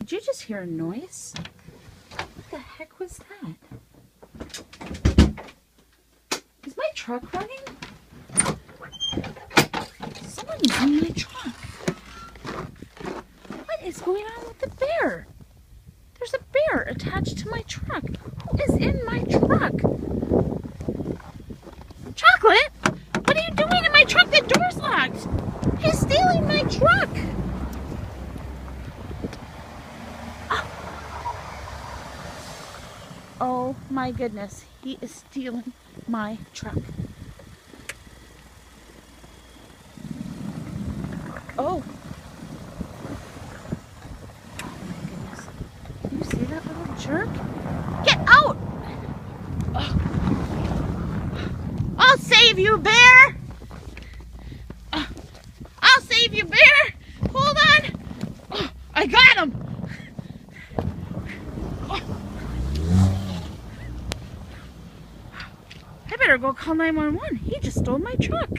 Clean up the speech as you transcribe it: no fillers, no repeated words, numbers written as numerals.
Did you just hear a noise? What the heck was that? Is my truck running? Someone's in my truck. What is going on with the bear? There's a bear attached to my truck. Who is in my truck? Chocolate? What are you doing in my truck? The door's locked. He's stealing my truck. Oh my goodness. He is stealing my truck. Oh. Oh my goodness. Do you see that little jerk? Get out! Oh. I'll save you, bear! I'll save you, bear! Hold on! Oh, I got him! Oh. I better go call 911. He just stole my truck.